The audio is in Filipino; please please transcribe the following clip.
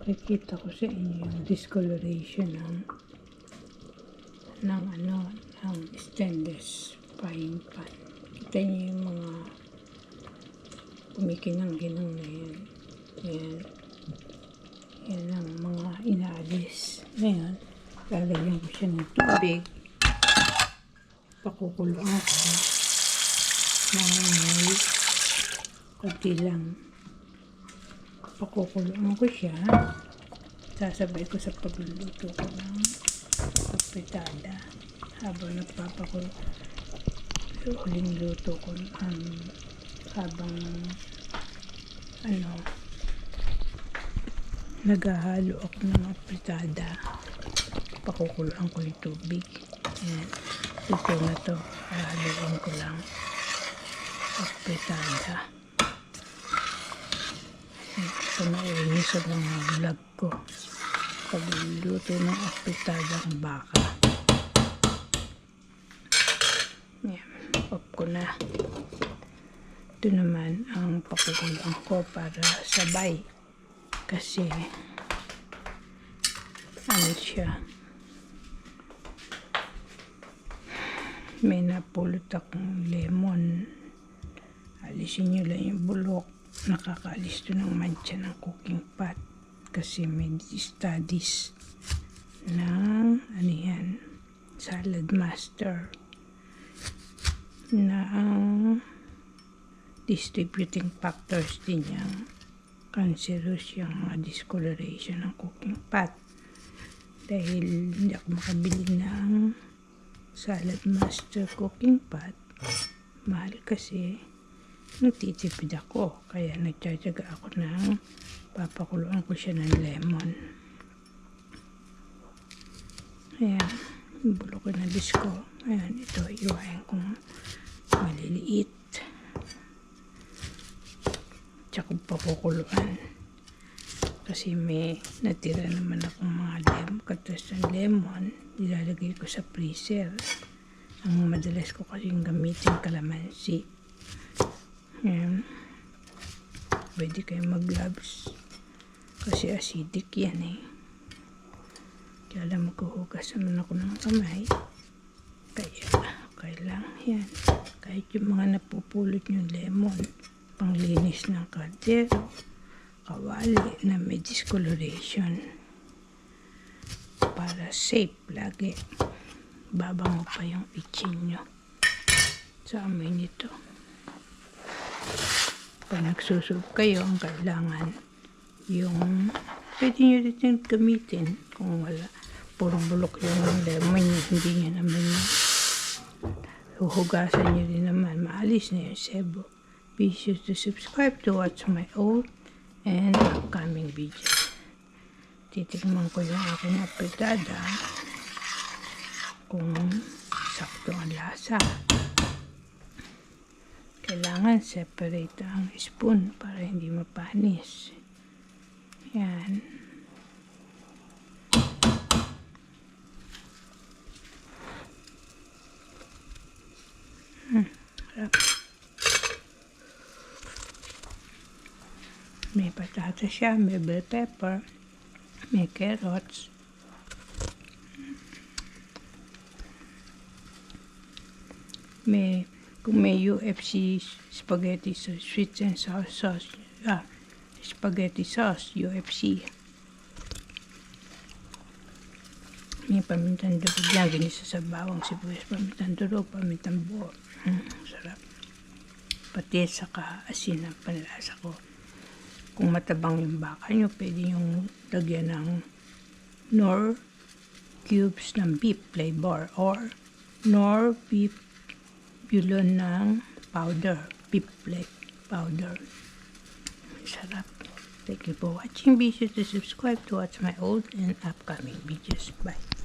Pakikita ko sa inyo yung discoloration ng stainless frying pan. Kita niyo yung mga kumikinang-ginang na yan. Yan ang mga inaalis. Ngayon, lalagyan ko siya ng tubig. Pakukuloan ko ng konti lang. Pakukuloan ko siya. Sasabay ko sa pagluluto ko ng apritada. Habang nagpapakulo, huling luto ko habang naghahalo ako ng apritada. Pakukuloan ko yung tubig. Ayan. Ito na to. Haluin ko lang apritada. Ito na inis sa mga vlog ko. Pagluluto ng apritada ng baka. Ayan. Off ko na. Ito naman ang pakukuloan ko para sabay. Kasi siya. May napulot akong lemon. Alisin nyo lang yung bulok. Nakakaalis to ng mancha ng cooking pot. Kasi may studies ng Salad Master na ang distributing factors din yung cancerous yung mga discoloration ng cooking pot. Dahil hindi ako makabili ng Salad Master cooking pot, mahal kasi nagtitipid ako. Kaya nagtsatsaga ako ng papakuluan ko siya ng lemon. Ayan, bulok ko na disko. Ayan, ito iwain kong maliliit. Tsaka papakuluan. Kasi may natira naman akong mga katas ng lemon. Ilalagay ko sa freezer. Ang madalas ko kasing gamitin kalamansi. Ayan. Pwede kayo mag-gloves. Kasi acidic yan eh. Kaya lang maghuhugas naman ako ng kamay. Kaya, okay lang. Yan. Kahit yung mga napupulot yung lemon. Panglinis ng kaldero. Kawali na may discoloration. Para safe lagi. Babango pa yung kitchen nyo. Sa amoy nito. Pag nagsusub kayo, ang kailangan yung pwede nyo rin gamitin kung wala. Puro bulok yung lemon nyo. Hindi nyo naman huhugasan nyo rin naman. Maalis na yung sebo. Be sure to subscribe to watch my old and upcoming videos. Titikman ko yung aking apritada kung sakto ang lasa. Kailangan separate ang spoon para hindi mapanis. Yan. Harap. May patata siya, may bell pepper, may carrots, kung may UFC spaghetti sauce, sweet and sour sauce, spaghetti sauce, UFC. May pamintang durog lang, ginisa sa bawang sibuyas, pamintang durog, pamintang buo. Sarap. Pati saka asin ang panlasa ko. Kung matabang yung baka nyo, pwede yung lagyan ng Knorr cubes ng beef flavor or Knorr beef bulon ng powder, beef powder. Sarap. Thank you for watching. Be sure to subscribe to watch my old and upcoming videos. Bye.